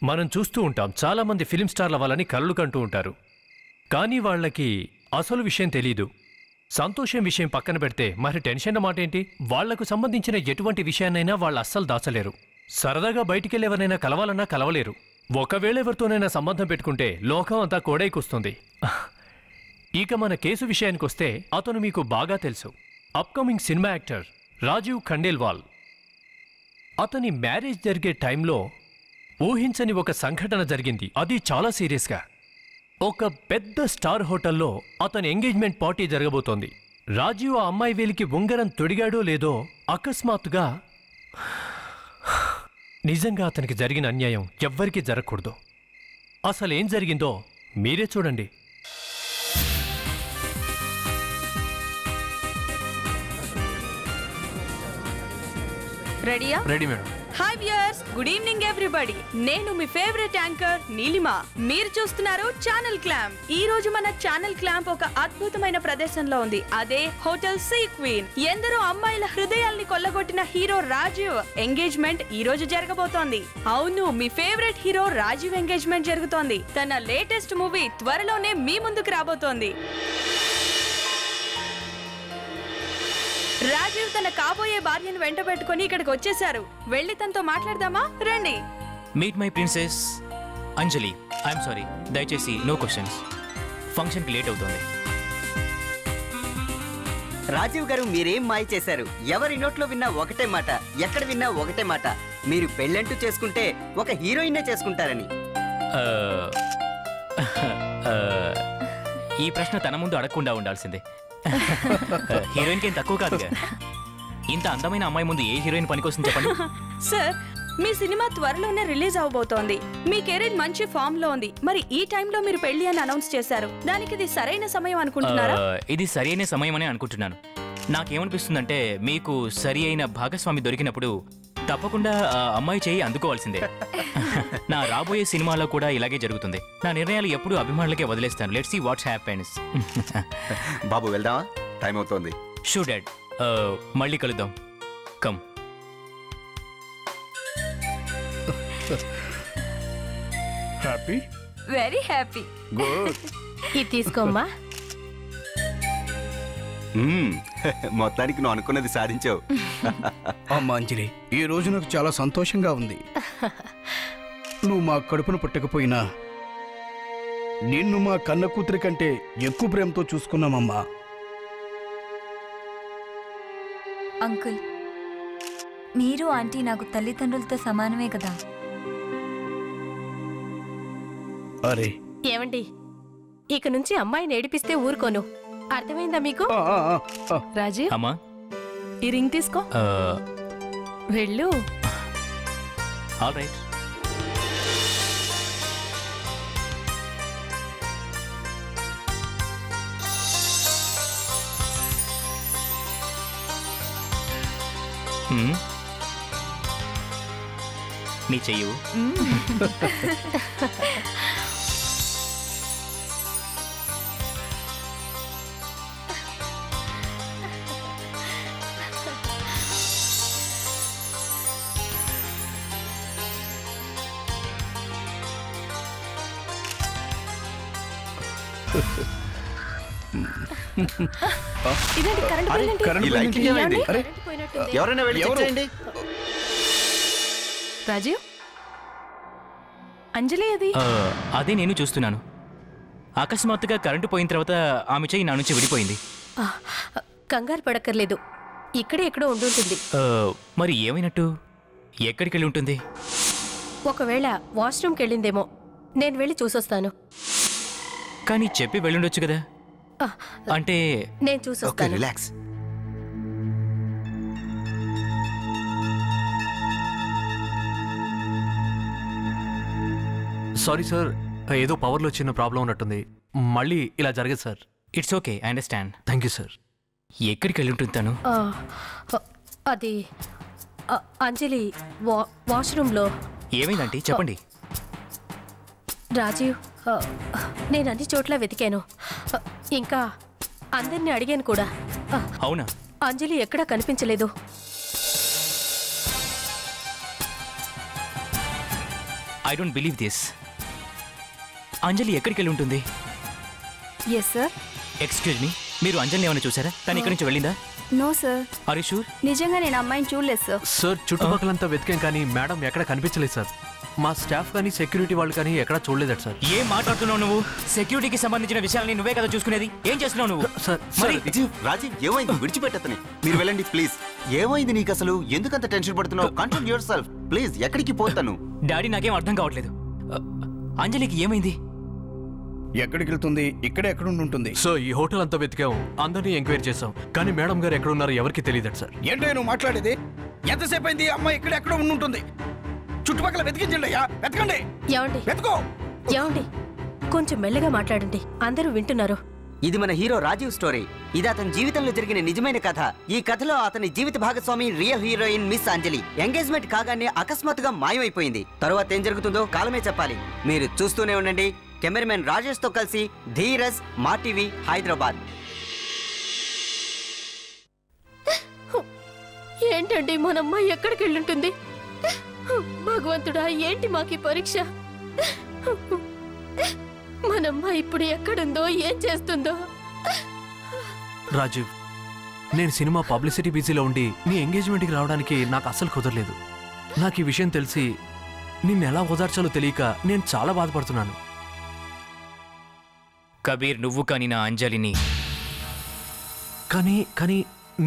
మనం చూస్తూ ఉంటాం, చాలామంది ఫిలిం స్టార్ల వాళ్ళని కలలు కంటూ ఉంటారు. కానీ వాళ్ళకి అసలు విషయం తెలీదు. సంతోషం విషయం పక్కన పెడితే మరి టెన్షన్ మాట ఏంటి? వాళ్లకు సంబంధించిన ఎటువంటి విషయాన్నైనా వాళ్ళు అస్సలు దాచలేరు. సరదాగా బయటికెళ్ళేవరైనా కలవాలన్నా కలవలేరు. ఒకవేళ ఎవరితోనైనా సంబంధం పెట్టుకుంటే లోకం అంతా కోడైకొస్తుంది. ఇక మన కేసు విషయానికొస్తే అతను మీకు బాగా తెలుసు. Upcoming cinema actor Rajeev Khandelwal. అతని మ్యారేజ్ జరిగే టైంలో ఊహించని ఒక సంఘటన జరిగింది. అది చాలా సీరియస్గా. ఒక పెద్ద స్టార్ హోటల్లో అతని ఎంగేజ్మెంట్ పార్టీ జరగబోతోంది. రాజీవ్ ఆ అమ్మాయి వేలికి ఉంగరం తొడిగాడో లేదో అకస్మాత్తుగా నిజంగా అతనికి జరిగిన అన్యాయం ఎవ్వరికీ జరగకూడదు. అసలేం జరిగిందో మీరే చూడండి. రెడీయా? Ready madam. Hi viewers, good evening everybody. నేను మీ ఫేవరెట్ యాంకర్ నీలిమ. మీరు చూస్తున్నారు ఛానల్ క్లాంప్. ఈ రోజు మన ఛానల్ క్లాంప్ ఒక అద్భుతమైన ప్రదేశంలో ఉంది. అదే హోటల్ సీ క్వీన్. ఎందరో అమ్మాయిల హృదయాల్ని కొల్లగొట్టిన హీరో రాజీవ్ ఎంగేజ్మెంట్ ఈ రోజు జరగబోతోంది. అవును, మీ ఫేవరెట్ హీరో రాజీవ్ ఎంగేజ్మెంట్ జరుగుతోంది. తన లేటెస్ట్ మూవీ త్వరలోనే మీ ముందుకు రాబోతోంది. రాజీవ్ తన కాబోయే భార్యను వెంట పెట్టుకుని ఇక్కడికి వచ్చేసారు. వెళ్ళి తనతో మాట్లాడదామా? రండి. Meet my princess Anjali. I'm sorry, దయచేసి నో క్వశ్చన్స్. ఫంక్షన్కి లేట్ అవుతుంది. రాజీవ్ గారు, మీరేం మాయ చేశారు? ఎవరి నోట్లో విన్నా ఒకటే మాట, ఎక్కడ విన్నా ఒకటే మాట. మీరు పెళ్ళంటూ చేసుకుంటే ఒక హీరోయిన్నే చేసుకుంటారని. ఈ ప్రశ్న తన ముందు అడగకుండా ఉండాల్సిందే. హీరోయిన్ కి తక్కువ కాదుగా. ఇంత అందమైన అమ్మాయి ముందు ఏ హీరోయిన్ పనికొస్తుంది చెప్పండి. సార్, మీ సినిమా త్వరలోనే రిలీజ్ అవబోతోంది. మీ కెరీర్ మంచి ఫామ్ లో ఉంది. మరి ఈ టైంలో మీరు పెళ్లి అని అనౌన్స్ చేశారు. దానికి ఇది సరైన సమయం అనుకుంటున్నారా? ఇది సరైన సమయం అని అనుకుంటున్నాను. నాకేమనిపిస్తుందంటే, మీకు సరి అయిన భాగస్వామి దొరికినప్పుడు తప్పకుండా అమ్మాయి చేయి అందుకోవాల్సిందే. నా రాబోయే సినిమాలో కూడా ఇలాగే జరుగుతుంది. నా నిర్ణయాలు ఎప్పుడూ అభిమానులకే వదిలేస్తాను. Let's see what's happens. బాబు వెళ్దామా? టైం అవుతోంది. Sure dad. మళ్ళీ కలుద్దాం. Come. Happy? Very happy. Good. ఇది తీసుకోమ్మా. మొత్తానికి నువ్వు అనుకున్నది సాధించావు. అమ్మా అంజలి, ఈ రోజు నాకు చాలా సంతోషంగా ఉంది. నువ్వు మా కడుపును పుట్టకపోయినా నిన్ను మా కన్న కూతురి కంటే ఎక్కువ ప్రేమతో చూసుకున్నామమ్మా. అంకుల్, మీరు ఆంటీ నాకు తల్లిదండ్రులతో సమానమే కదా. అరే ఏమండి, ఇక నుంచి అమ్మాయిని ఏడిపిస్తే ఊరుకోను. అర్థమైందా మీకు? రాజు, అమ్మా, ఈ రింగ్ తీసుకో. వెళ్ళు. All right. నీ చెయ్యు. ఎవరైనా వెళ్ళి చెక్ చేయండి. రాజీవ్, అంజలి అది? అదే నేను చూస్తున్నాను. అకస్మాత్తుగా కరెంటు పోయిన తర్వాత ఆమె చెయ్యి నా నుంచి విడిపోయింది. కంగారు పడక్కర్లేదు, ఇక్కడే ఎక్కడో ఉండుంటుంది. మరి ఏమైనట్టు? ఎక్కడికి వెళ్ళి ఉంటుంది? ఒకవేళ వాష్రూమ్కి వెళ్ళిందేమో. నేను వెళ్ళి చూసొస్తాను. కానీ చెప్పి వెళ్ళుండొచ్చు కదా. అంటే నేను చూసొస్తాను. రిలాక్స్. సారీ సార్, ఏదో పవర్లో చిన్న ప్రాబ్లం ఉన్నట్టుంది. మళ్ళీ ఇలా జరగదు sir. It's okay, I understand. Thank you sir. ఎక్కడికి వెళ్ళి ఉంటుంది తను? అది అంజలి వాష్రూమ్లో. ఏమైందంటే చెప్పండి. రాజీవ్, నేను అన్ని చోట్ల వెతికాను, ఇంకా అందరినీ అడిగాను కూడా. అవునా? అంజలి ఎక్కడా కనిపించలేదు. I don't believe this. Anjali ఎక్కడికి వెళ్ళి ఉంటుంది? Yes sir. ఎక్స్క్యూజ్ మీ, మీరు అంజలిని ఏమైనా చూసారా? తను ఇక్కడి నుంచి వెళ్ళిందా? No sir. Are you sure? నిజంగా నేను అమ్మాయిని చూడలేదు సార్. సార్ చుట్టుపక్కలంతా వెతికాం కానీ మేడం ఎక్కడ కనిపించలేదు సార్. మా స్టాఫ్ కానీ సెక్యూరిటీ వాళ్ళు కానీ ఎక్కడా చూడలేదట సార్. ఏం మాట్లాడుతున్నావు నువ్వు? సెక్యూరిటీకి సంబంధించిన విషయాలని నువ్వే కదా చూసుకునేది. ఏం చేస్తున్నావు నువ్వు? సార్ మరి రాజీవ్ ఏమైంది? విడిచిపెట్టతని మీరు వెళ్ళండి ప్లీజ్. ఏమైంది నీకు అసలు? ఎందుకంత టెన్షన్ పడుతున్నావు? Control your self please. ఎక్కడికి పోతాను? డాడీ నాకేం అర్థం కావట్లేదు. అంజలికి ఏమైంది? ఎక్కడికి వెళ్తుంది? ఇక్కడే ఎక్కడ ఉంటుంది? సో ఈ హోటల్ అంతా వెతికాం, అందరినీ ఎంక్వైరీ చేసాం, కానీ మేడం గారు ఎక్కడ ఉన్నారో ఎవరికి తెలియదట సార్. ఏంటో నువ్వు మాట్లాడేది? ఎంతసేపు అయింది? అమ్మాయి ఇక్కడ ఎక్కడ ఉంటుంది? చుట్టుపక్కల వెతికించండి అయ్యా, వెతకండి. ఏమండి వెతుకో. ఏమండి కొంచెం మెల్లగా మాట్లాడండి, అందరూ వింటున్నారు. ఇది మన హీరో రాజీవ్ స్టోరీ. ఇది అతని జీవితంలో జరిగిన నిజమైన కథ. ఈ కథలో అతని జీవిత భాగస్వామి రియల్ హీరోయిన్ మిస్ అంజలి ఎంగేజ్మెంట్ కాగానే అకస్మాత్తుగా మాయమైపోయింది. తరువాత ఏం జరుగుతుందో కాలమే చెప్పాలి. మీరు చూస్తూనే ఉండండి. కెమెరామెన్ రాజేష్ తో కలిసి ధీరజ్, మా టీవీ, హైదరాబాద్. ఏంటండి మనమ్మ ఎక్కడికి వెళ్ళుంటుంది? భగవంతుడా, ఏంటి మాకి పరీక్ష? మనమ్మ ఇప్పుడు ఎక్కడుందో, ఏం చేస్తుందో? రాజీవ్, నేను సినిమా పబ్లిసిటీ బిజీలో ఉండి నీ ఎంగేజ్మెంట్కి రావడానికి నాకు అస్సలు కుదరలేదు. నాకు ఈ విషయం తెలిసి నిన్ను ఎలా ఓదార్చాలో తెలియక నేను చాలా బాధపడుతున్నాను. కబీర్, నువ్వు కానీ నా అంజలిని కానీ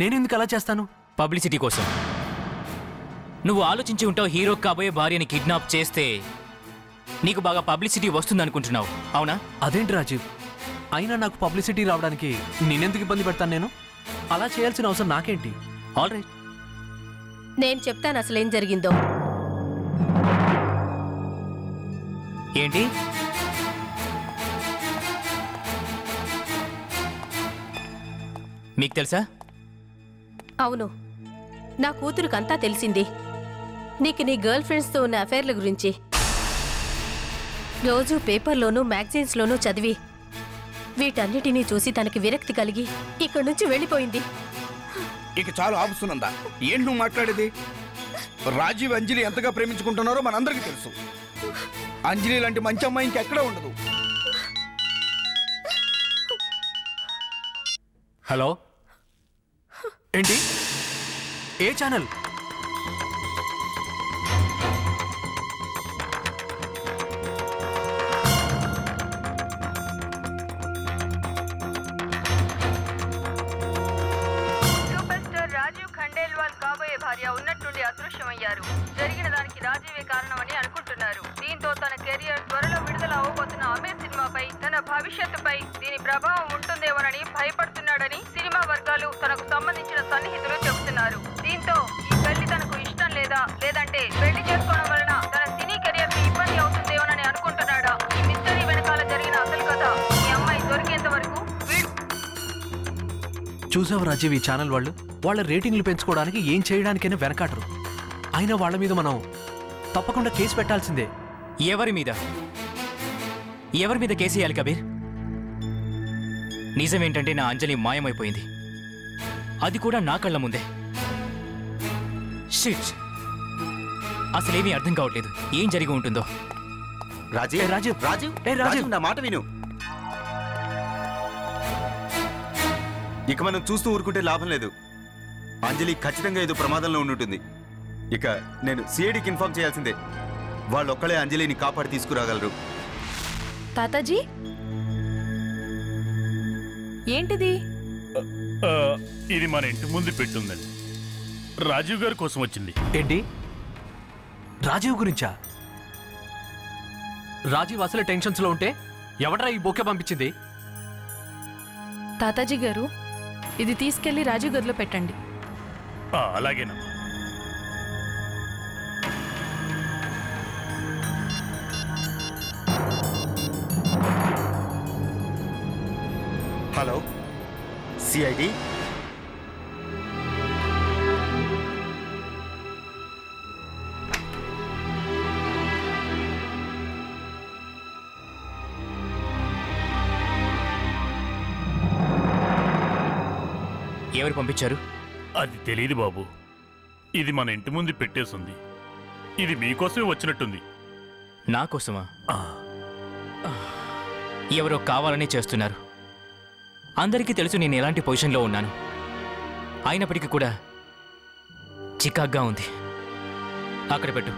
నేనెందుకు అలా చేస్తాను? పబ్లిసిటీ కోసం. నువ్వు ఆలోచించి ఉంటావు, హీరో కాబోయే భార్యని కిడ్నాప్ చేస్తే నీకు బాగా పబ్లిసిటీ వస్తుంది అనుకుంటున్నావు, అవునా? అదేంటి రాజీవ్, అయినా నాకు పబ్లిసిటీ రావడానికి నేనెందుకు ఇబ్బంది పెడతాను? నేను అలా చేయాల్సిన అవసరం నాకేంటి? ఆల్ రైట్, నేను చెప్తాను అసలు ఏం జరిగిందో. ఏంటి? మీకు తెలుసా? అవును, నా కూతురుకంతా తెలిసింది. నీకు నీ గర్ల్ ఫ్రెండ్స్తో ఉన్న అఫైర్ల గురించి రోజు పేపర్లోనూ మ్యాగజైన్స్లోనూ చదివి వీటన్నిటినీ చూసి తనకి విరక్తి కలిగి ఇక్కడి నుంచి వెళ్ళిపోయింది. ఇక చాలా ఆపుస్తున్నందా? ఏంటి నువ్వు మాట్లాడేది? రాజీవ్ అంజలి ఎంతగా ప్రేమించుకుంటున్నారో మనందరికీ తెలుసు. అంజలి లాంటి మంచి అమ్మాయి ఇంకెక్కడా ఉండదు. హలో, ఏంటి? ఏ channel? Super star Rajiv Khandelwal కాబోయే భార్య ఉన్నట్టుండి అదృశ్యమయ్యారు. జరిగిన దానికి రాజీవే కారణమని అనుకుంటున్నారు. దీంతో తన కెరియర్ త్వరలో విడుదల అవబోతున్న అమీర్ సినిమాపై, తన భవిష్యత్తుపై దీని ప్రభావం ఉంటుందేమోనని భయపడుతున్నాడని సినిమా వర్గాలు, తనకు సంబంధించిన సన్నిహితులు చెబుతున్నారు. దీంతో ఈ పెళ్లి తనకు ఇష్టం లేదంటే పెళ్లి చేసుకోవడం వలన తన సినీ కెరియర్ కి ఇబ్బంది అవుతుందేమోనని అనుకుంటున్నాడా? ఈ మిస్టరీ వెనకాల జరిగిన అసలు కథ ఈ అమ్మాయి దొరికేంత వరకు చూసావు రాజీవ్, ఈ ఛానల్ వాళ్ళు వాళ్ళ రేటింగ్లు పెంచుకోవడానికి ఏం చేయడానికైనా వెనకాటరు. అయినా వాళ్ళ మీద మనం తప్పకుండా కేసు పెట్టాల్సిందే. ఎవరి మీద కేసు వేయాలి కబీర్? నిజమేంటంటే నా అంజలి మాయమైపోయింది, అది కూడా నా కళ్ళ ముందే. షిట్, అసలేమీ అర్థం కావట్లేదు. ఏం జరిగి ఉంటుందో. రాజీవ్ రాజీవ్, రాజీవ్ రాజీవ్, రాజీవ్ నా మాట విను. ఇక మనం చూస్తూ ఊరుకుంటే లాభం లేదు. అంజలి ఖచ్చితంగా ఏదో ప్రమాదంలో ఉండుంటుంది. ఇక నేను సిఐడికి ఇన్ఫార్మ్ చేయాల్సిందే. వాళ్ళొక్కడే అంజలిని కాపాడి తీసుకురాగలరు. తాతాజీ, ఏంటిది? ఇది మన ఇంటి ముందు పెట్టుందండి. రాజీవ్ గారి కోసం వచ్చింది. ఏంటి? రాజీవ్ గురించా? రాజీవ్ అసలు టెన్షన్స్ లో ఉంటే ఎవడరా ఈ బొకే పంపించింది? తాతాజీ గారు, ఇది తీసుకెళ్లి రాజీవ్ గదిలో పెట్టండి. అలాగేనమ్మా. Hello, CID. ఎవరు పంపించారు? అది తెలియదు బాబు. ఇది మన ఇంటి ముందు పెట్టేసింది. ఇది మీకోసమే వచ్చినట్టుంది. నా కోసమా? ఎవరో కావాలని చేస్తున్నారు. అందరికీ తెలుసు నేను ఎలాంటి పొజిషన్లో ఉన్నాను. అయినప్పటికీ కూడా చికాగ్గా ఉంది. అక్కడ పెట్టు.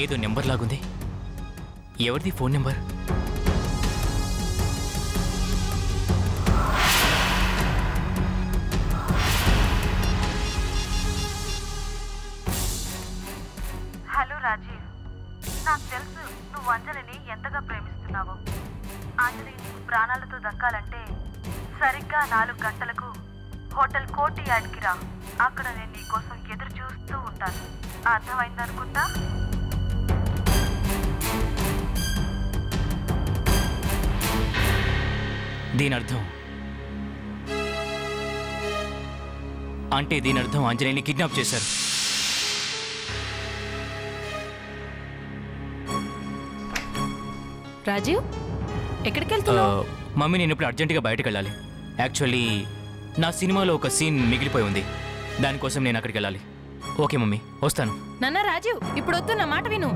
ఏదో నెంబర్ లాగుంది. ఎవరిది ఫోన్ నెంబర్? హలో రాజీవ్, నాకు తెలుసు నువ్వు అంజలిని ఎంతగా ప్రేమిస్తున్నావో. అంజలి నీకు ప్రాణాలతో దక్కాలంటే సరిగ్గా 4 గంటలకు హోటల్ కోటి యాడ్కి రా. అక్కడ నేను నీ కోసం ఎదురు చూస్తూ ఉంటాను. అర్థమైందనుకుంటా. దీని అర్థం అంజలిని కిడ్నాప్ చేశారు. రాజీవ్, ఎక్కడికి వెళ్తున్నావు? మమ్మీ, నేను ఇప్పుడు అర్జెంటుగా బయటకు వెళ్ళాలి. యాక్చువల్లీ నా సినిమాలో ఒక సీన్ మిగిలిపోయి ఉంది. దానికోసం నేను అక్కడికి వెళ్ళాలి. ఓకే మమ్మీ, వస్తాను. నాన్న రాజీవ్, ఇప్పుడు వద్దు, నా మాట విను.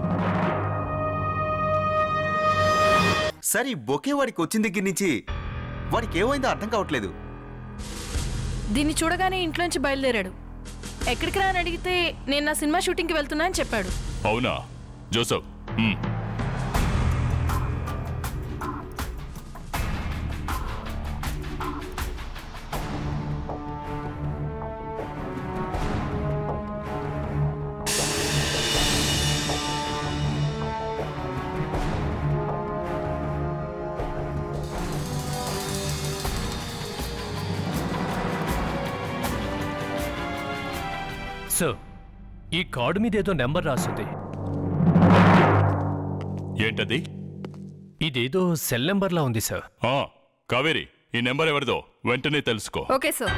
సరే, బొకే వాడికి వచ్చిన దగ్గర నుంచి వాడికి ఏమైందో అర్థం కావట్లేదు. దీన్ని చూడగానే ఇంట్లోంచి బయలుదేరాడు. ఎక్కడికి రా అని అడిగితే నేను నా సినిమా షూటింగ్కి వెళ్తున్నా అని చెప్పాడు. అవునా జోసఫ్? సార్, ఈ కార్డు మీద ఏదో నెంబర్ రాస్తుంది. ఏంటది? ఇదేదో సెల్ నెంబర్లా ఉంది సార్. కావేరి, ఈ నెంబర్ ఎవరిదో వెంటనే తెలుసుకో. Okay sir.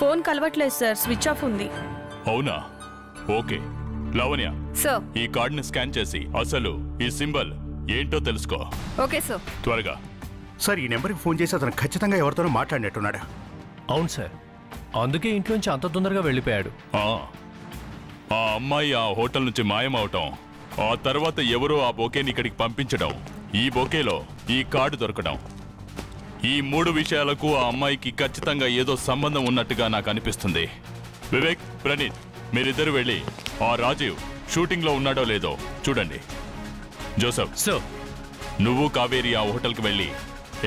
ఫోన్ కలవట్లేదు సార్, స్విచ్ ఆఫ్ ఉంది. అవునా? Okay Lavanya, sir. ఈ కార్డుని స్కాన్ చేసి అసలు ఈ సింబల్ ఏంటో తెలుసుకో. Okay sir. త్వరగా. సార్, ఈ నెంబర్కి ఫోన్ చేసి అతను ఖచ్చితంగా ఎవరితోనో మాట్లాడినట్టున్నాడు. అవును సార్, అందుకే ఇంట్లోంచి అంత తొందరగా వెళ్ళిపోయాడు. ఆ అమ్మాయి ఆ హోటల్ నుంచి మాయమవటం, ఆ తర్వాత ఎవరో ఆ బొకేని ఇక్కడికి పంపించడం, ఈ బొకేలో ఈ కార్డు దొరకడం, ఈ 3 విషయాలకు ఆ అమ్మాయికి ఖచ్చితంగా ఏదో సంబంధం ఉన్నట్టుగా నాకు అనిపిస్తుంది. వివేక్, ప్రణీత్, మీరిద్దరు వెళ్ళి ఆ రాజీవ్ షూటింగ్లో ఉన్నాడో లేదో చూడండి. జోసఫ్, సార్, నువ్వు కావేరి ఆ హోటల్కి వెళ్ళి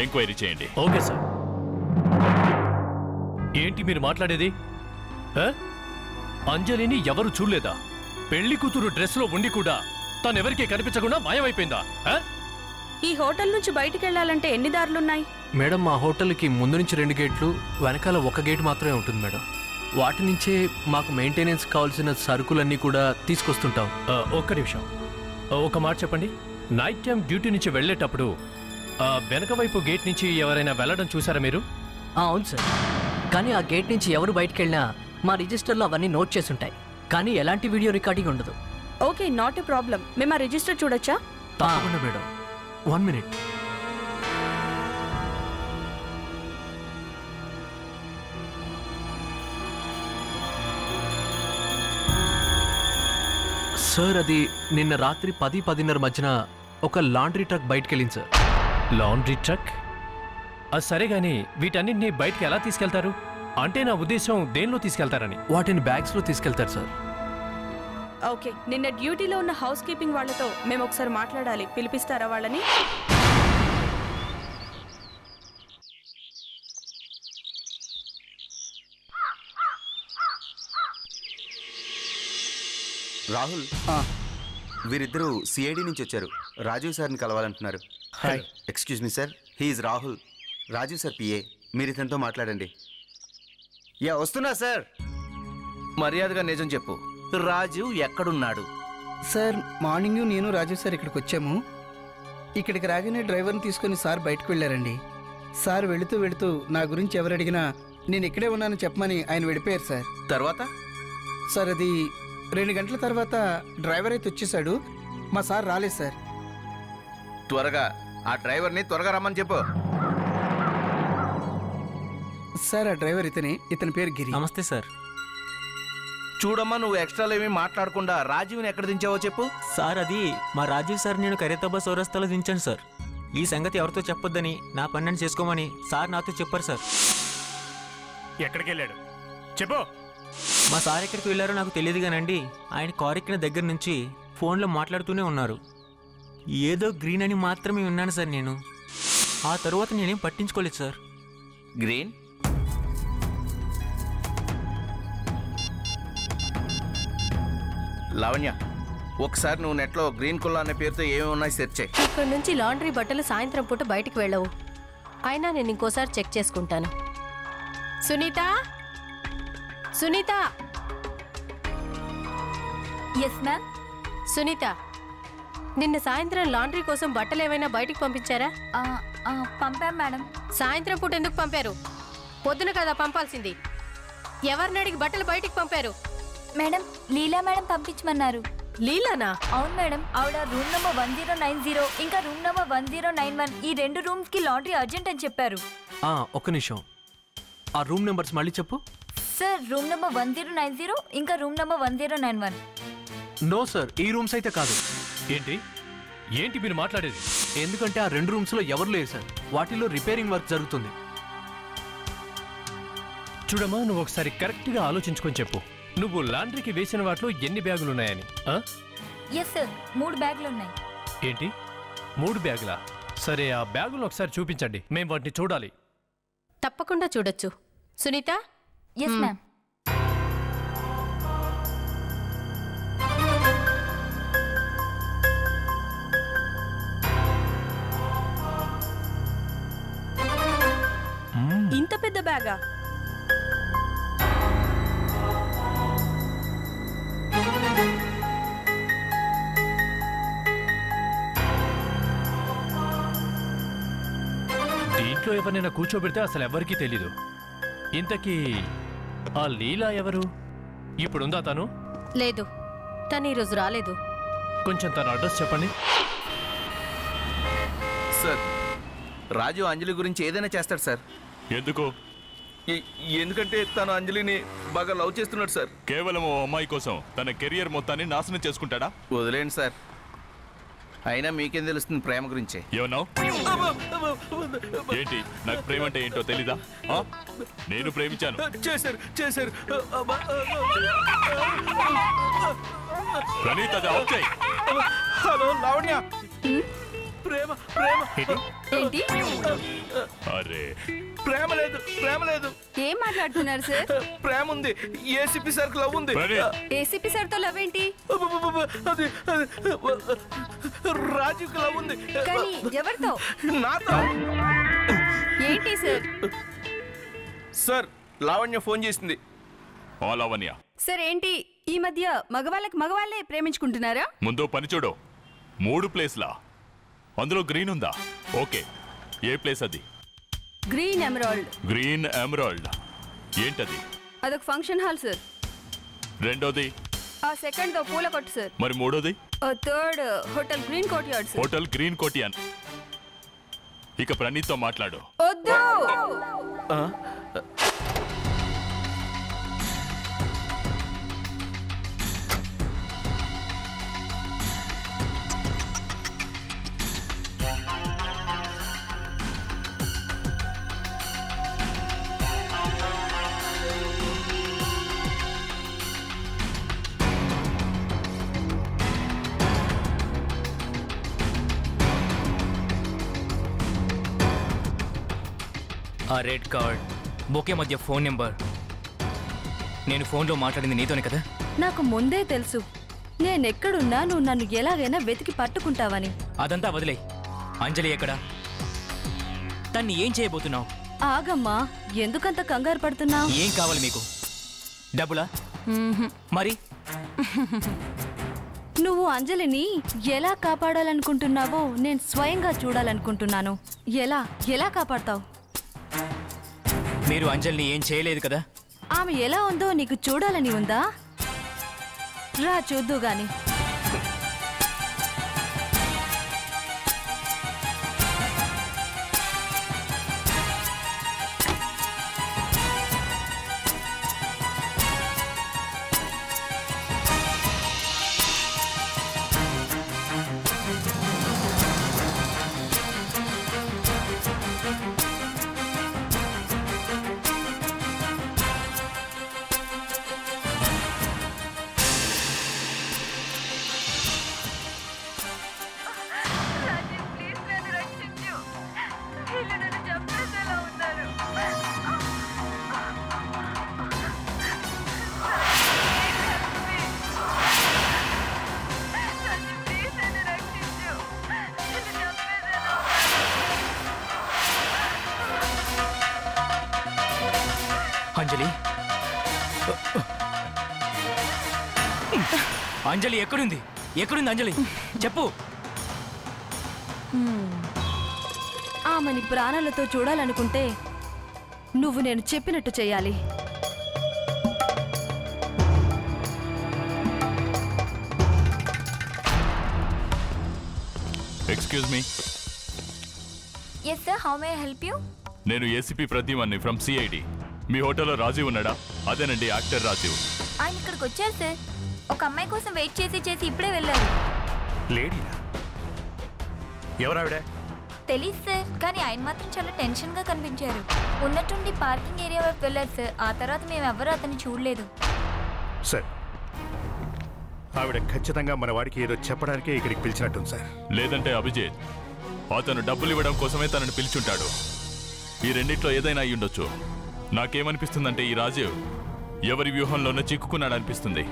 ఎంక్వైరీ చేయండి. Okay sir. ఏంటి మీరు మాట్లాడేది? అంజలిని ఎవరు చూడలేదా? పెళ్లి కూతురు డ్రెస్లో ఉండి కూడా తనెవరికీ కనిపించకుండా మాయమైపోయిందా? ఈ హోటల్ నుంచి బయటికి వెళ్ళాలంటే ఎన్ని దారులున్నాయి? మేడం, మా హోటల్కి ముందు నుంచి 2 గేట్లు, వెనకాల 1 గేట్ మాత్రమే ఉంటుంది మేడం. వాటి నుంచే మాకు మెయింటెనెన్స్ కావాల్సిన సరుకులన్నీ కూడా తీసుకొస్తుంటాం. ఒక్క నిమిషం, ఒక మాట చెప్పండి. నైట్ టైం డ్యూటీ నుంచి వెళ్ళేటప్పుడు వెనక వైపు గేట్ నుంచి ఎవరైనా వెళ్ళడం చూసారా మీరు? అవును సార్, కానీ ఆ గేట్ నుంచి ఎవరు బయటకు వెళ్ళినా మా రిజిస్టర్లో అవన్నీ నోట్ చేసి ఉంటాయి, కానీ ఎలాంటి వీడియో రికార్డింగ్ ఉండదు. Okay, not a problem. మేము ఆ రిజిస్టర్ చూడొచ్చా? తప్పకుండా మేడం. 1 మినిట్. సార్, అది నిన్న రాత్రి 10-10:30 మధ్యన ఒక లాండ్రీ ట్రక్ బయటకెళ్ళింది సార్. Laundry truck? అది సరే గానీ వీటన్నింటినీ బయటికి ఎలా తీసుకెళ్తారు? అంటే నా ఉద్దేశం దేనిలో తీసుకెళ్తారని. వాటిని బ్యాగ్స్లో తీసుకెళ్తారు సార్. ఓకే, నిన్న డ్యూటీలో ఉన్న హౌస్ కీపింగ్ వాళ్ళతో మేము ఒకసారి మాట్లాడాలి. పిలిపిస్తారా వాళ్ళని? రాహుల్, వీరిద్దరూ సిఐడి నుంచి వచ్చారు. రాజీవ్ సార్ని కలవాలంటున్నారు. Hi. Excuse me sir, he's Rahul, Rajiv sir PA. మీరు ఇతనితో మాట్లాడండి. యా, వస్తున్నా సార్. మర్యాదగా నిజం చెప్పు, రాజు ఎక్కడున్నాడు? సార్ మార్నింగ్ నేను రాజీవ్ సార్ ఇక్కడికి వచ్చాము. ఇక్కడికి రాగానే డ్రైవర్ని తీసుకొని సార్ బయటకు వెళ్ళారండి. సార్ వెళుతూ వెళుతూ నా గురించి ఎవరు అడిగినా నేను ఇక్కడే ఉన్నానని చెప్పమని ఆయన వెళ్ళిపోయారు సార్. తర్వాత సార్ అది 2 గంటల తర్వాత డ్రైవర్ అయితే వచ్చేసాడు, మా సార్ రాలేదు సార్. త్వరగా ఆ డ్రైవర్ని త్వరగా రమ్మని చెప్పు. సార్ ఆ డ్రైవర్ ఇతని పేరు గిరి. నమస్తే సార్. చూడమ్మా, నువ్వు ఎక్స్ట్రాలు ఏమీ మాట్లాడకుండా రాజీవ్ని ఎక్కడ దించావో చెప్పు. సార్ అది మా రాజీవ్ సార్ నేను ఖైరతాబాద్ చౌరస్తాలో దించాను సార్. ఈ సంగతి ఎవరితో చెప్పొద్దని నా పని చేసుకోమని సార్ నాతో చెప్పారు సార్. ఎక్కడికి వెళ్ళాడు చెప్పు. మా సార్ ఎక్కడికి వెళ్ళారో నాకు తెలియదు కానండి, ఆయన కారు ఎక్కిన దగ్గర నుంచి ఫోన్లో మాట్లాడుతూనే ఉన్నారు. ఏదో గ్రీన్ అని మాత్రమే విన్నాను సార్ నేను. ఆ తరువాత నేనేం పట్టించుకోలేదు సార్. గ్రీన్? లావణ్య, ఒకసారి నువ్వు నెట్లో గ్రీన్ కుల్లా అనే పేరుతో ఏమేమి ఉన్నాయి సెర్చ్ చేయి. ఇక్కడ నుంచి లాండ్రీ బట్టలు సాయంత్రం పూట బయటికి వెళ్ళవు. అయినా నేను ఇంకోసారి చెక్ చేసుకుంటాను. సునీత, సునీత. Yes ma'am. సునీత, నిన్న సాయంత్రం లాండ్రీ కోసం బట్టలు ఏమైనా బయటికి పంపించారా? పంపాం మేడం. సాయంత్రం పూట ఎందుకు పంపారు? పొద్దున కదా పంపాల్సింది. ఎవరిని అడిగి బట్టలు బయటికి పంపారు? మేడం, లీలా మేడం పంపించమన్నారు. లీలానా? అవును మేడం. ఆవిడ రూమ్ నెంబర్ 1090 ఇంకా రూమ్ నెంబర్ 1091 ఈ 2 రూమ్స్ కి లాండ్రీ అర్జెంట్ అని చెప్పారు. ఒక్క నిమిషం, ఆ రూమ్ నెంబర్స్ మళ్ళీ చెప్పు. సార్, రూమ్ నెంబర్ 1090 ఇంకా రూమ్ నెంబర్ 1091. నో సార్, ఈ రూమ్స్ అయితే కాదు. ఏంటి ఏంటి మీరు మాట్లాడేది? ఎందుకంటే ఆ 2 రూమ్స్లో ఎవరు లేరు సార్. వాటిలో రిపేరింగ్ వర్క్ జరుగుతుంది. చూడమ్మా, నువ్వు ఒకసారి కరెక్ట్గా ఆలోచించుకొని చెప్పు. నువ్వు లాండ్రీకి వేసిన వాటిలో ఎన్ని బ్యాగులున్నాయని? ఎస్ సార్, 3 బ్యాగులు ఉన్నాయి. ఏంటి 3 బ్యాగులా? సరే, ఆ బ్యాగులు ఒకసారి చూపించండి, మేము వాటిని చూడాలి. తప్పకుండా చూడొచ్చు. సునీత? Yes ma'am. ఇంత పెద్ద బ్యాగా? దీంట్లో ఎవరైనా కూర్చోబెడితే అసలు ఎవరికీ తెలీదు. ఇంతకీ ఆ లీలా ఎవరు? ఇప్పుడుందా తను? లేదు, తను ఈరోజు రాలేదు. కొంచెం తన అడ్రస్ చెప్పండి. సార్, రాజు అంజలి గురించి ఏదైనా చేస్తాడు సార్. ఎందుకు? ఎందుకంటే తను అంజలిని బాగా లవ్ చేస్తున్నాడు సార్. కేవలం ఓ అమ్మాయి కోసం తన కెరియర్ మొత్తాన్ని నాశనం చేసుకుంటాడా? వదిలేండి సార్, అయినా మీకేం తెలుస్తుంది ప్రేమ గురించే. ఏమన్నావు? ఏంటి, నాకు ప్రేమ అంటే ఏంటో తెలీదా? నేను ప్రేమించాను. చేశారు. ప్రణీత్, అది ఆఫ్ చేయి. హలో లావణ్య, ప్రేమ ఏంటి? అరే, ప్రేమ లేదు. ఏం మాట్లాడుతున్నారు సార్? ప్రేమ ఉంది. ఏసీపీ సార్ లవ్ ఉంది. ఏసీపీ సార్ తో లవ్ ఏంటి? అది రాజుకి లవ్ ఉంది. కానీ ఎవరితో? నాతో. ఏంటి సార్? సార్, లావణ్య ఫోన్ చేసింది. లావణ్య సార్, ఏంటి ఈ మధ్య మగవాళ్ళే ప్రేమించుకుంటున్నారా? ముందు పని చూడు. 3 ప్లేస్లా? అందులో గ్రీన్ ఉందా? ఓకే, ఏ ప్లేస్ అది? Green emerald. గ్రీన్ ఎమరాల్డ్ ఏంటది? అదొక ఫంక్షన్ హాల్ సార్. రెండోది? ఆ సెకండ్ దో పూల కొట్టు సార్. మరి మూడోది? Third hotel green courtyard sir. Hotel green courtyard. ఇక ప్రణీత్తో మాట్లాడు. వద్దు. ఆ రెడ్ కార్డ్, బొకే మధ్య ఫోన్ నెంబర్. నేను ఫోన్లో మాట్లాడింది నీతోనే కదా? నాకు ముందే తెలుసు నేనెక్కడున్నా నువ్వు నన్ను ఎలాగైనా వెతికి పట్టుకుంటావని. అదంతా వదిలే. అంజలి ఎక్కడా? తన్ని ఏం చేయబోతున్నావు? ఆగమ్మా, ఎందుకంత కంగారు పడుతున్నావు? ఏం కావాలి మీకు? డబ్బులా? మరి నువ్వు అంజలిని ఎలా కాపాడాలనుకుంటున్నావో నేను స్వయంగా చూడాలనుకుంటున్నాను. ఎలా కాపాడతావు? మీరు అంజలిని ఏం చేయలేదు కదా? ఆమె ఎలా ఉందో నీకు చూడాలని ఉందా? రా చూద్దు గాని. అంజలి అంజలి ఎక్కడుంది? అంజలి చెప్పు. ఆమెని ప్రాణాలతో చూడాలనుకుంటే నువ్వు నేను చెప్పినట్టు చేయాలి. Excuse me. Yes sir, how may I help you? నేను ఏసీపీ ప్రదీమన్ని ఫ్రమ్ సిఐడి. మీ హోటల్లో రాజీవ్ ఉన్నాడా? అదేనండి, యాక్టర్ రాజీవ్. ఆయన ఇక్కడికి వచ్చారు సార్. ఒక అమ్మాయి కోసం వెయిట్ చేసి ఇప్పుడే వెళ్ళారు. లేడీనా? ఎవరావిడ? తెలీదు సార్, కానీ ఆయన మాత్రం చాలా టెన్షన్ గా కనిపించారు. ఉన్నట్టుండి పార్కింగ్ ఏరియా వైపు వెళ్ళారు సార్. ఆ తర్వాత మేము ఎవరూ అతన్ని చూడలేదు. సార్, ఆవిడ ఖచ్చితంగా మన వాడికి ఏదో చెప్పడానికే ఇక్కడికి పిలిచినట్టుంది సార్. లేదంటే అభిజిత్ అతను డబ్బులు ఇవ్వడం కోసమే తనని పిలిచుంటాడు. ఈ రెండిట్లో ఏదైనా అయి ఉండొచ్చు. నాకేమనిపిస్తుందంటే ఈ రాజీవ్ ఎవరి వ్యూహంలోనూ చిక్కుకున్నాడనిపిస్తుంది.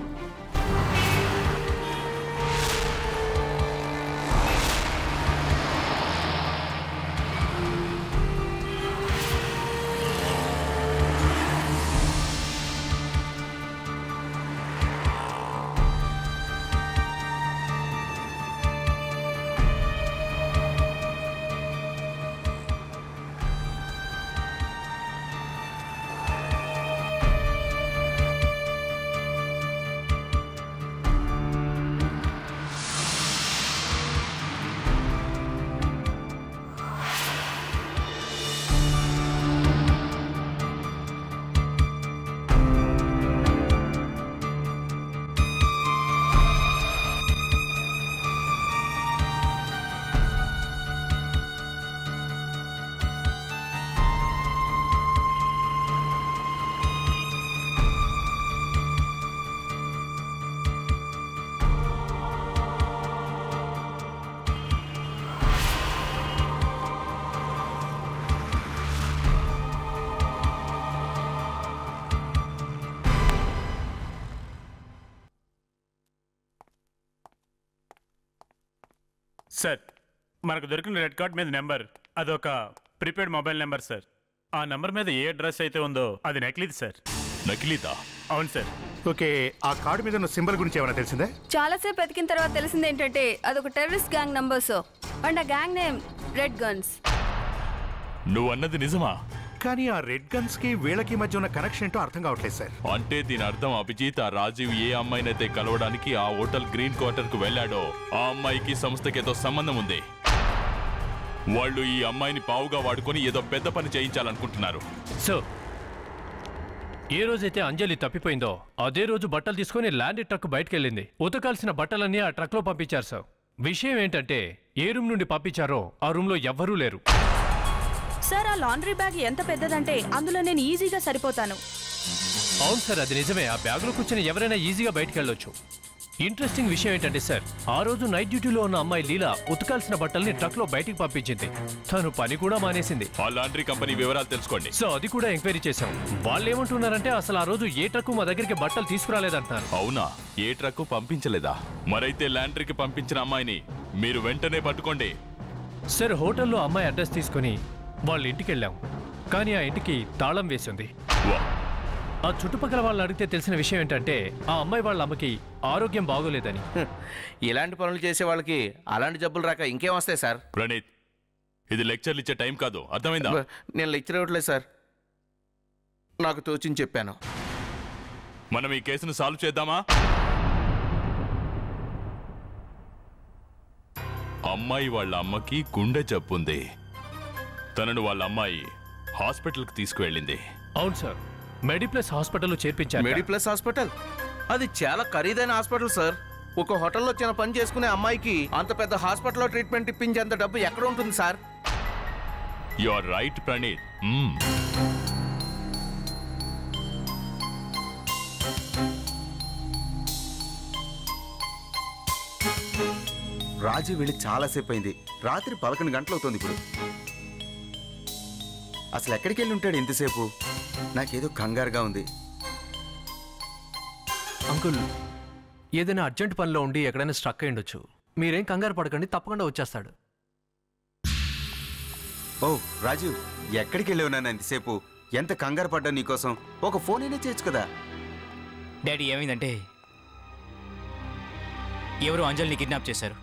సార్, మనకు దొరికిన రెడ్ కార్డ్ మీద నెంబర్ అదొక ప్రీపెయిడ్ మొబైల్ నెంబర్ సార్. ఆ నెంబర్ మీద ఏ అడ్రస్ అయితే ఉందో అది నకిలీది సార్. నకిలీదా? అవును సార్. ఓకే, ఆ కార్డు మీద ఉన్న సింబల్ గురించి ఏమైనా తెలిసిందే? చాలాసేపు ఎతికిన తర్వాత తెలిసింది ఏంటంటే అదొక టెర్రరిస్ట్ గ్యాంగ్ నంబర్స్ అండ్ ఆ గ్యాంగ్ నేమ్ రెడ్ గన్స్. నువ్వు అన్నది నిజమా? కానీ ఆ రెడ్ గన్స్ కి వీళ్ళకి మధ్య ఉన్న కనెక్షన్ ఏంటో అర్థం కావట్లేదు సార్. అంటే దీని అర్థం అభిజిత్ ఆ రాజీవ్ ఏ అమ్మాయినైతే కలవడానికి ఆ హోటల్ గ్రీన్ క్వార్టర్ కు వెళ్ళాడో ఆ అమ్మాయికి సంస్థకి ఏదో సంబంధం ఉంది. వాళ్ళు ఈ అమ్మాయిని పావుగా వాడుకొని ఏదో పెద్ద పని చేయించాలనుకుంటున్నారు. సో ఏ రోజైతే అంజలి తప్పిపోయిందో అదే రోజు బట్టలు తీసుకుని ల్యాండ్ ట్రక్ బయటకు వెళ్ళింది. ఉతకాల్సిన బట్టలన్నీ ఆ ట్రక్ లో పంపించారు సార్. విషయం ఏంటంటే ఏ రూమ్ నుండి పంపించారో ఆ రూమ్ లో ఎవ్వరూ లేరు సార్. ఆ లాండ్రీ బ్యాగ్ ఎంత పెద్దదంటే అందులో నేను ఈజీగా సరిపోతాను. అవును సార్, అది నిజమే. ఆ బ్యాగ్లో కూర్చొని ఎవరైనా ఈజీగా బయటకు వెళ్ళొచ్చు. ఇంట్రెస్టింగ్ విషయం ఏంటంటే సార్, ఆ రోజు నైట్ డ్యూటీలో ఉన్న అమ్మాయి లీలా ఉతకాల్సిన బట్టల్ని ట్రక్ లో బయటికి పంపించింది. తను పని కూడా మానేసింది. ఆ లాండ్రీ కంపెనీ వివరాలు తెలుసుకోండి. సో అది కూడా ఎంక్వైరీ చేశాం. వాళ్ళు ఏమంటున్నారంటే అసలు ఆ రోజు ఏ ట్రక్ మా దగ్గరికి బట్టలు తీసుకురాలేదంటున్నారు. అవునా? ఏ ట్రక్ పంపించలేదా? మరైతే లాండ్రీకి పంపించిన అమ్మాయిని మీరు వెంటనే పట్టుకోండి. సార్, హోటల్లో అమ్మాయి అడ్రస్ తీసుకుని వాళ్ళ ఇంటికి వెళ్ళాం. కానీ ఆ ఇంటికి తాళం వేసింది. ఆ చుట్టుపక్కల వాళ్ళని అడిగితే తెలిసిన విషయం ఏంటంటే ఆ అమ్మాయి వాళ్ళ అమ్మకి ఆరోగ్యం బాగోలేదని. ఇలాంటి పనులు చేసే వాళ్ళకి అలాంటి జబ్బులు రాక ఇంకేం వస్తాయి సార్? ప్రణీత్, ఇది లెక్చర్లు ఇచ్చే టైం కాదు, అర్థమైందా? నేను లెక్చర్ ఇవ్వట్లేదు సార్, నాకు తోచింది చెప్పాను. మనం ఈ కేసును సాల్వ్ చేద్దామా? అమ్మాయి వాళ్ళ అమ్మకి గుండె జబ్బుంది. తనను వాళ్ళ అమ్మాయి హాస్పిటల్కి తీసుకువెళ్ళింది. అవును సార్, మెడిప్లస్ హాస్పిటల్లో చేర్పించారు. మెడిప్లస్ హాస్పిటల్? అది చాలా ఖరీదైన హాస్పిటల్ సార్. ఒక హోటల్లో చిన్న పని చేసుకునే అమ్మాయికి అంత పెద్ద హాస్పిటల్లో ట్రీట్మెంట్ ఇప్పించేంత డబ్బు ఎక్కడ ఉంటుంది sir? You are right Praneeth. Raju వెళ్ళి చాలాసేపు అయింది. రాత్రి 11 గంటలు అవుతుంది ఇప్పుడు. అసలు ఎక్కడికి వెళ్ళి ఉంటాడు ఇంతసేపు? నాకేదో కంగారుగా ఉంది. అంకుల్, ఏదైనా అర్జెంట్ పనిలో ఉండి ఎక్కడైనా స్ట్రక్ అయి ఉండొచ్చు. మీరేం కంగారు పడకండి, తప్పకుండా వచ్చేస్తాడు. ఓ రాజు, ఎక్కడికి వెళ్ళావు నాన్న ఇంతసేపు? ఎంత కంగారు పడ్డా నీకోసం. ఒక ఫోన్ అయినా చేయొచ్చు కదా. డాడీ, ఏమైందంటే ఎవరు అంజలిని కిడ్నాప్ చేశారు.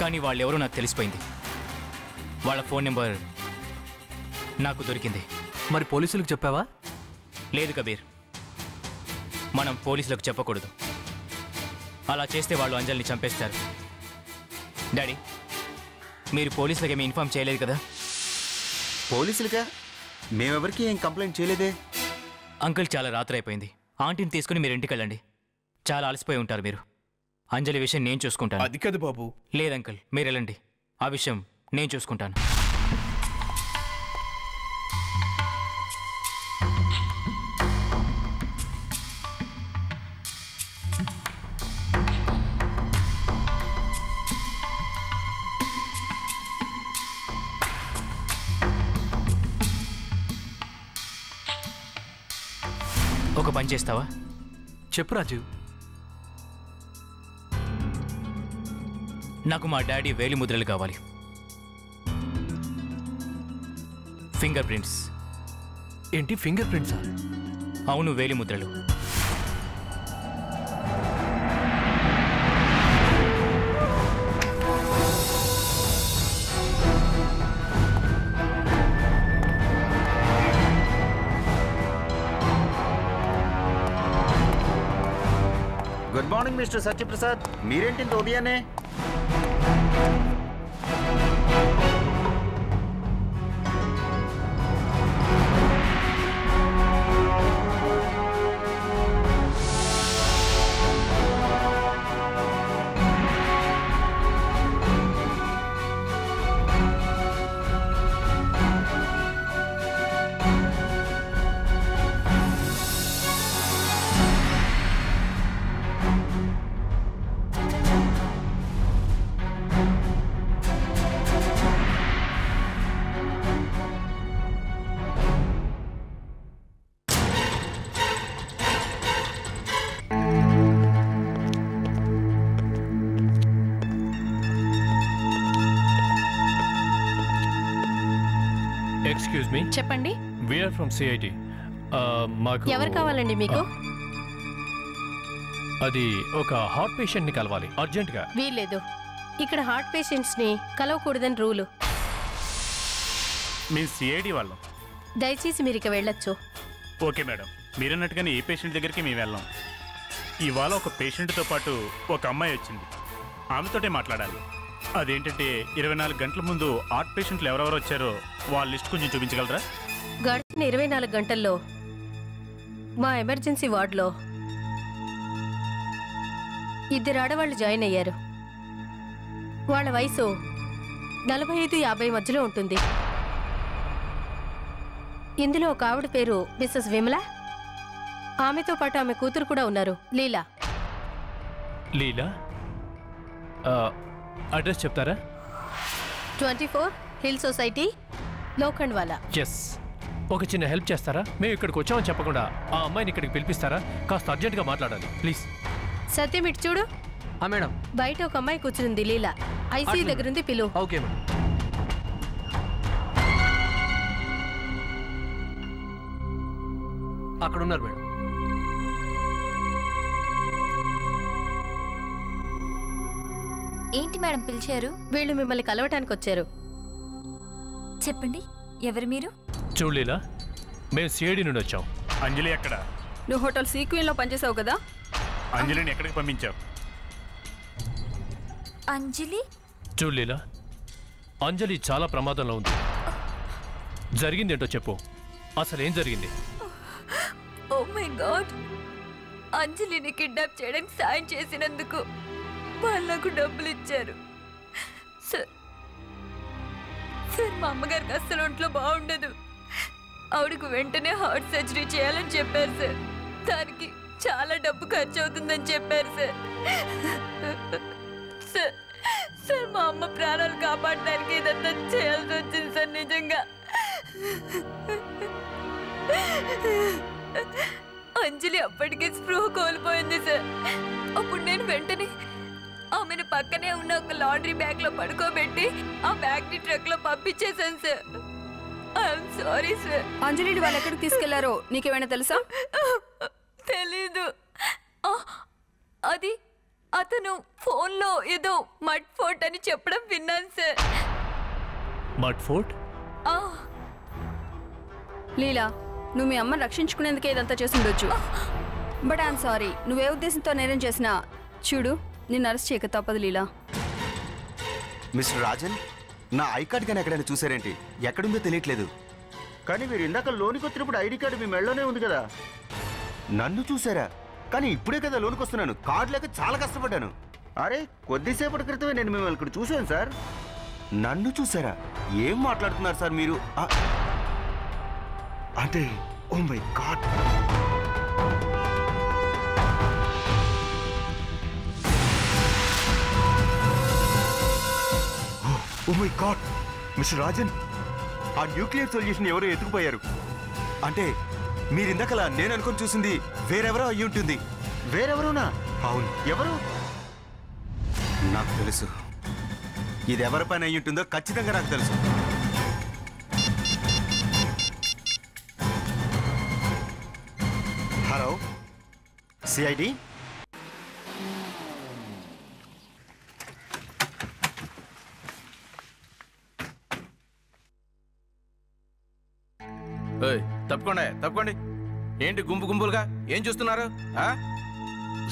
కానీ వాళ్ళెవరో నాకు తెలిసిపోయింది. వాళ్ళ ఫోన్ నెంబర్ నాకు దొరికింది. మరి పోలీసులకు చెప్పావా? లేదు కబీర్, మనం పోలీసులకు చెప్పకూడదు. అలా చేస్తే వాళ్ళు అంజలిని చంపేస్తారు. డాడీ, మీరు పోలీసులకు ఏమీ ఇన్ఫార్మ్ చేయలేదు కదా? పోలీసులుగా మేమెవరికి ఏం కంప్లైంట్ చేయలేదే. అంకుల్, చాలా రాత్రి అయిపోయింది. ఆంటీని తీసుకుని మీరు ఇంటికి వెళ్ళండి. చాలా అలసిపోయి ఉంటారు మీరు. అంజలి విషయం నేను చూసుకుంటాను. అది కాదు బాబు. లేదు అంకుల్, మీరు వెళ్ళండి. ఆ విషయం నేను చూసుకుంటాను. ఒక పని చేస్తావా? చెప్పు రాజీవ్. నాకు మా డాడీ వేలి ముద్రలు కావాలి. Fingerprints. ఏంటి ఫింగర్ ప్రింట్సా? అవును, వేలి ముద్రలు. Good morning mister Satyaprasad. మీరేంటి ఇంత ఉదయాన్నే? Excuse me. చెప్పండి. We are from CIT. మాకు ఎవరు కావాలండి మీకు? అది ఒక హార్ట్ పేషెంట్ని కలవాలి అర్జెంటుగా. వీల్లేదు, ఇక్కడ హార్ట్ పేషెంట్స్ని కలవకూడదని రూలు. మీ సిఐడి వాళ్ళం. దయచేసి మీరు ఇక వెళ్ళొచ్చు. ఓకే మేడం, మీరన్నట్టుగానే ఏ పేషెంట్ దగ్గరికి మేము వెళ్ళాం. ఇవాళ ఒక పేషెంట్తో పాటు ఒక అమ్మాయి వచ్చింది. ఆమెతోటే మాట్లాడాలి. అదేంటంటే 24 గంటల ముందు హార్ట్ పేషెంట్లు ఎవరెవరు వచ్చారో వాళ్ళ లిస్ట్ కొంచెం చూపించగలరా? గడిచిన 24 గంటల్లో మా ఎమర్జెన్సీ వార్డులో 2 ఆడవాళ్ళు జాయిన్ అయ్యారు. వాళ్ళ వయసు 45-50 మధ్యలో ఉంటుంది. ఇందులో ఒక ఆవిడ పేరు మిస్సెస్ విమల. ఆమెతో పాటు ఆమె కూతురు కూడా ఉన్నారు, లీలా. లీలా? అడ్రస్ చెప్తారా? 24 హిల్ సొసైటీ, లోఖండ్వాలా. ఎస్. ఒక చిన్న హెల్ప్ చేస్తారా? మేము ఇక్కడికి వచ్చామని చెప్పకుండా ఆ అమ్మాయిని ఇక్కడికి పిలిపిస్తారా? కాస్త అర్జెంటుగా మాట్లాడాలి ప్లీజ్. సత్యం, ఇటు చూడు. మేడం, బయట ఒక అమ్మాయి కూర్చుంది, లీలా. ఐసీయూ దగ్గరుంది, పిలు. Okay madam. అక్కడ ఉన్నారు మేడం. ఏంటి మేడం పిలిచారు? వీళ్ళు మిమ్మల్ని కలవటానికి వచ్చారు. చెప్పండి, ఎవరు మీరు? చూడలేలా, మేము సిఐడి నుండి వచ్చాం. అంజలి ఎక్కడ? నువ్వు హోటల్ సీక్వెన్లో పనిచేసావు కదా? అంజలిని ఎక్కడికి పంపించావు? అంజలి? చూడలేలా, అంజలి చాలా ప్రమాదంలో ఉంది. జరిగిందేంటో చెప్పు. అసలేం జరిగింది? ఓ మై గాడ్, అంజలిని కిడ్నాప్ చేయడానికి సాయం చేసినందుకు వాళ్ళు నాకు డబ్బులు ఇచ్చారు. సార్ మా అమ్మగారికి అస్సలు ఒంట్లో బాగుండదు. ఆవిడకు వెంటనే హార్ట్ సర్జరీ చేయాలని చెప్పారు సార్. దానికి చాలా డబ్బు ఖర్చు అవుతుందని చెప్పారు సార్. సార్ మా అమ్మ ప్రాణాలు కాపాడడానికి ఇదంతా చేయాల్సి వచ్చింది సార్. నిజంగా అంజలి అప్పటికే స్పృహ కోల్పోయింది సార్. అప్పుడు నేను వెంటనే ఆమెను పక్కనే ఉన్న ఒక లాండ్రీ బ్యాగ్ లో పడుకోబెట్టి ఆ బ్యాగ్ ని ట్రక్ లో పంపించేశాను సార్. I'm sorry sir. అంజలిని వాళ్ళు ఎక్కడికి తీసుకెళ్లారో నీకేమైనా తెలుసా? తెలీదు. అది అతను ఫోన్లో ఏదో మడ్ ఫోర్ట్ అని చెప్పడం విన్నాను సార్. Mud fort? లీలా, నువ్వు మీ అమ్మని రక్షించుకునేందుకే ఇదంతా చేసిండొచ్చు. బట్ ఐఎమ్ సారీ, నువ్వే ఉద్దేశంతో నేరం చేసినా చూడు, నిన్ను అరెస్ట్ చేయక తప్పదు లీలా. మిస్టర్ రాజన్, నా ఐ కార్డ్ కానీ ఎక్కడైనా చూసారేంటి? ఎక్కడుందో తెలియట్లేదు. కానీ మీరు ఇందాక లోనికి వచ్చినప్పుడు ఐడి కార్డు మీ మెడలోనే ఉంది కదా. నన్ను చూసారా? కానీ ఇప్పుడే కదా లోనికి వస్తున్నాను. కార్డు లేక చాలా కష్టపడ్డాను. అరే, కొద్దిసేపటి క్రితమే నేను మిమ్మల్ని ఇక్కడ చూశాను సార్. నన్ను చూసారా? ఏం మాట్లాడుతున్నారు సార్ మీరు? అంటే oh my God, oh my God mister Rajan, ఆ న్యూక్లియర్ సొల్యూషన్ ఎవరో ఎత్తుకుపోయారు. అంటే మీరిందాకలా నేను అనుకుని చూసింది వేరెవరో అయ్యి ఉంటుంది. వేరెవరోనా? అవును, ఎవరు? నాకు తెలుసు. ఇది ఎవరి పని అయ్యి ఉంటుందో ఖచ్చితంగా నాకు తెలుసు. హలో సిఐడి, తప్పకోండి. ఏంటి గుంపు గుంపులుగా ఏం చూస్తున్నారు?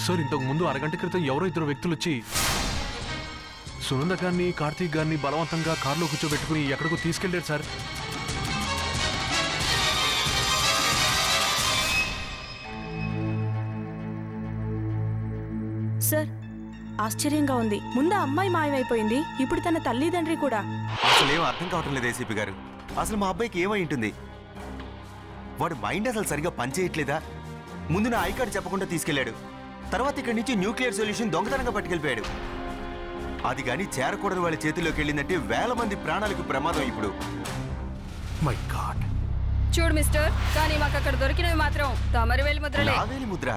సార్, ఇంతకు ముందు అరగంట క్రితం ఎవరో ఇద్దరు వ్యక్తులు వచ్చి సునంద గారిని, కార్తీక్ గారిని బలవంతంగా కారులో కూర్చోబెట్టుకుని ఎక్కడికో తీసుకెళ్లారు సార్. సార్, ఆశ్చర్యంగా ఉంది. ముందు అమ్మాయి మాయమైపోయింది, ఇప్పుడు తన తల్లిదండ్రి కూడా. అసలు ఏం అర్థం కావటం లేదు ఏసీపీ గారు. అసలు మా అబ్బాయికి ఏమై ఉంటుంది? వాడు మైండ్ అసలు సరిగా పనిచేయట్లేదా? ముందు నా ఐ కార్డు చెప్పకుండా తీసుకెళ్లాడు. తర్వాత ఇక్కడి నుంచి న్యూక్లియర్ సొల్యూషన్ దొంగతనంగా పట్టుకెళ్ళిపోయాడు. అది కానీ చేరకూడని వాళ్ళ చేతిలోకి వెళ్ళిందంటే వేల మంది ప్రాణాలకు ప్రమాదం. ఇప్పుడు మై గాడ్. చూడు మిస్టర్, కానీ మాకు అక్కడ దొరికినవి మాత్రం తమరి వేలి ముద్రలే. నా వేలి ముద్ర?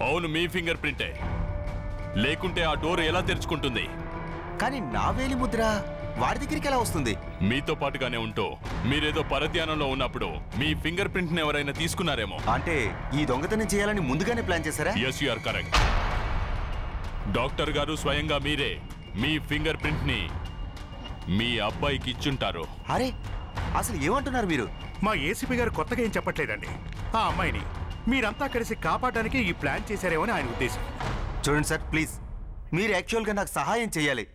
అవును, మీ ఫింగర్ ప్రింటే. లేకుంటే ఆ డోర్ ఎలా తెరుచుకుంటుంది? కానీ నా వేలి ముద్ర వాడి దగ్గరికి ఎలా వస్తుంది? మీతో పాటుగానే ఉంటూ మీరేదో పరధ్యానంలో ఉన్నప్పుడు మీ ఫింగర్ ప్రింట్ ని ఎవరైనా తీసుకున్నారేమో. అంటే ఈ దొంగతనం చేయాలని ముందుగానే ప్లాన్ చేశారా? Yes, you are correct. Doctor గారు స్వయంగా మీరే మీ ఫింగర్ ప్రింట్ ని మీ అబ్బాయికి ఇచ్చుంటారు. అరే, అసలు ఏమంటున్నారు మీరు? మా ఏసీపీ గారు కొత్తగా ఏం చెప్పట్లేదండి. ఆ అమ్మాయిని మీరంతా కలిసి కాపాడడానికి ఈ ప్లాన్ చేశారేమో అని ఆయన ఉద్దేశం. చూడండి సార్, ప్లీజ్, మీరు యాక్చువల్గా నాకు సహాయం చేయాలి.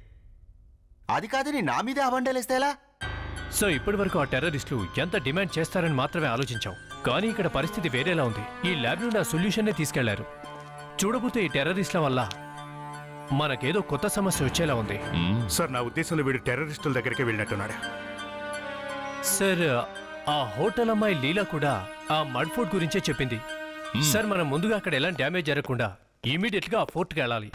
అది కాదని నా మీదే అబండాలేస్తే ఎలా? సో ఇప్పటి వరకు ఆ టెర్రరిస్టులు ఎంత డిమాండ్ చేస్తారని మాత్రమే ఆలోచించాం. కానీ ఇక్కడ పరిస్థితి వేరేలా ఉంది. ఈ ల్యాబ్ నుండి ఆ సొల్యూషన్నే తీసుకెళ్లారు. చూడబోతే ఈ టెర్రరిస్టుల వల్ల మనకేదో కొత్త సమస్య వచ్చేలా ఉంది. సార్, నా ఉద్దేశంలో వీడు టెర్రరిస్టుల దగ్గరికి వెళ్ళినట్టున్నాడు. సార్, ఆ హోటల్ అమ్మాయి లీలా కూడా ఆ మడ్ ఫోర్ట్ గురించే చెప్పింది. సార్, మనం ముందుగా అక్కడ ఎలాంటి డ్యామేజ్ జరగకుండా ఇమీడియట్ గా ఆ ఫోర్ట్కి వెళ్ళాలి.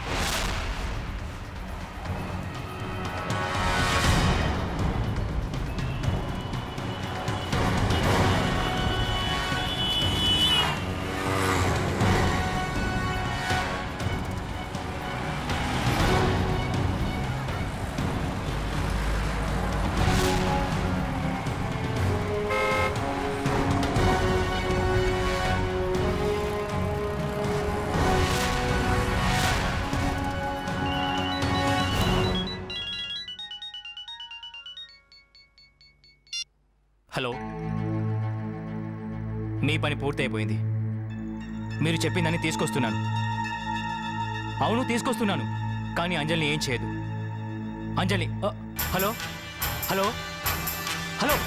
హలో, మీ పని పూర్తయిపోయింది. మీరు చెప్పిందని తీసుకొస్తున్నాను. అవును, తీసుకొస్తున్నాను. కానీ అంజలిని ఏం చేయదు. అంజలి, హలో హలో హలో.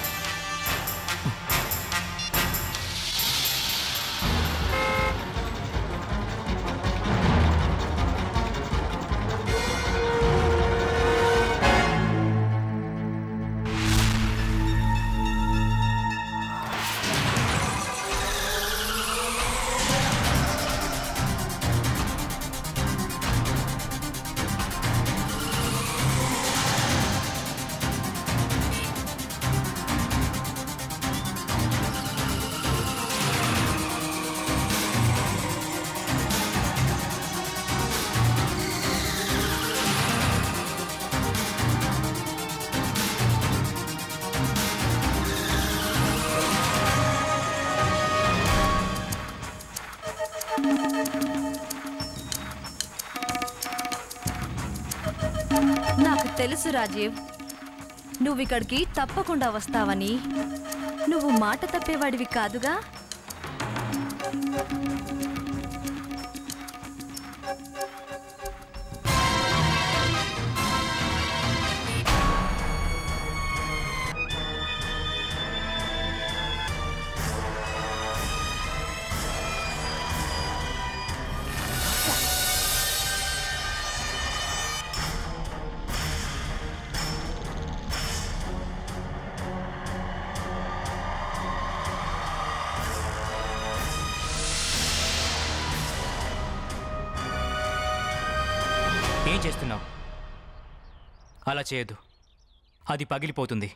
నాకు తెలుసు రాజీవ్, నువ్వు ఇక్కడికి తప్పకుండా వస్తావని. నువ్వు మాట తప్పేవాడివి కాదుగా. ఏం చేస్తున్నావు? అలా చేయొద్దు, అది పగిలిపోతుంది.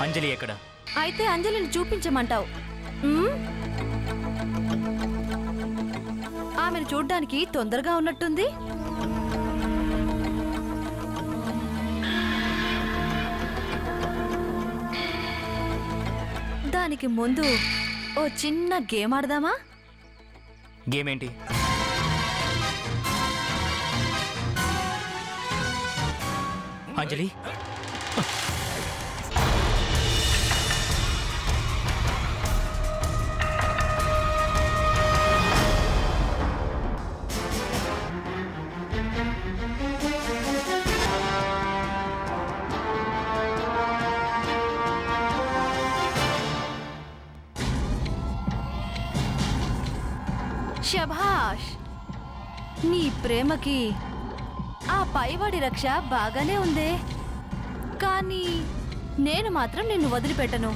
అంజలి ఎక్కడ? అయితే అంజలిని చూపించమంటావు? ఆమెను చూడ్డానికి తొందరగా ఉన్నట్టుంది. దానికి ముందు ఓ చిన్న గేమ్ ఆడదామా? గేమ్ ఏంటి? అంజలి, శభాష్, నీ ప్రేమకి ఆ పైవాడి రక్ష బాగానే ఉందే. కానీ నేను మాత్రం నిన్ను వదిలిపెట్టను.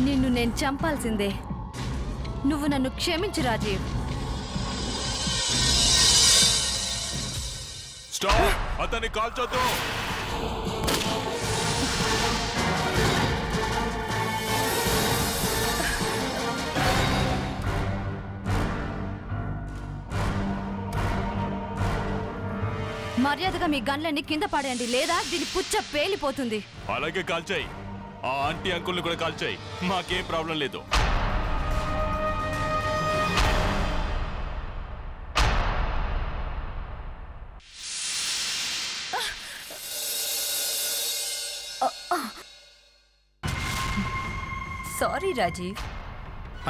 నిన్ను నేను చంపాల్సిందే. నువ్వు నన్ను క్షమించు రాజీవ్. స్టాప్! అతన్ని కాల్చొద్దు. మర్యాదగా మీ గన్లన్నీ కింద పడేయండి, లేదా దీని పుచ్చ పేలిపోతుంది. అలాగే కాల్చాయి. ఆ ఆంటీ అంకుల్ని కూడా కాల్చాయి. మాకేం ప్రాబ్లం లేదు. సారీ రాజీవ్.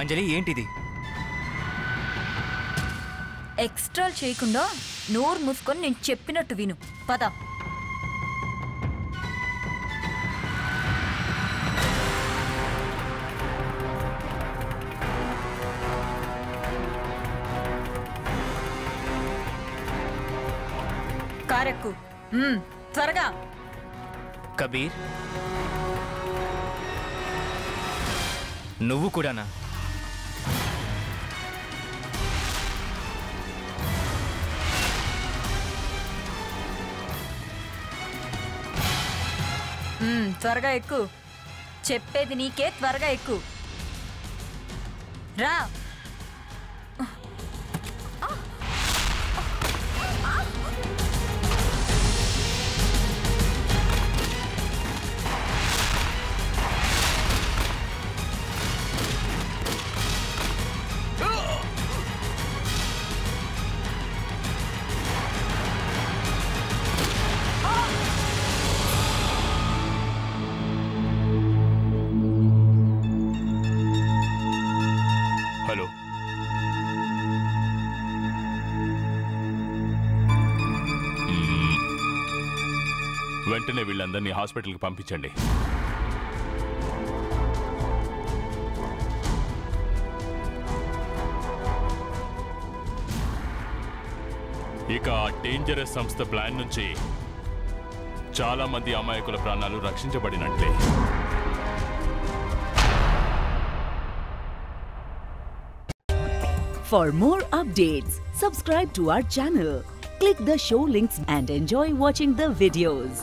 అంజలి, ఏంటిది? ఎక్స్ట్రా చేయకుండా నోరు మూసుకొని నేను చెప్పినట్టు విను. పద. కారెక్కు. త్వరగా. కబీర్, నువ్వు కూడానా? త్వరగా ఎక్కు. చెప్పేది నీకే, త్వరగా ఎక్కు. రా. వెంటనే వీళ్ళందరినీ హాస్పిటల్కి పంపించండి. ఇక ఆ డేంజరస్ సంస్థ ప్లాన్ నుంచి చాలా మంది అమాయకుల ప్రాణాలు రక్షించబడినట్లే. For more updates, subscribe to our channel, click the show links and enjoy watching the videos.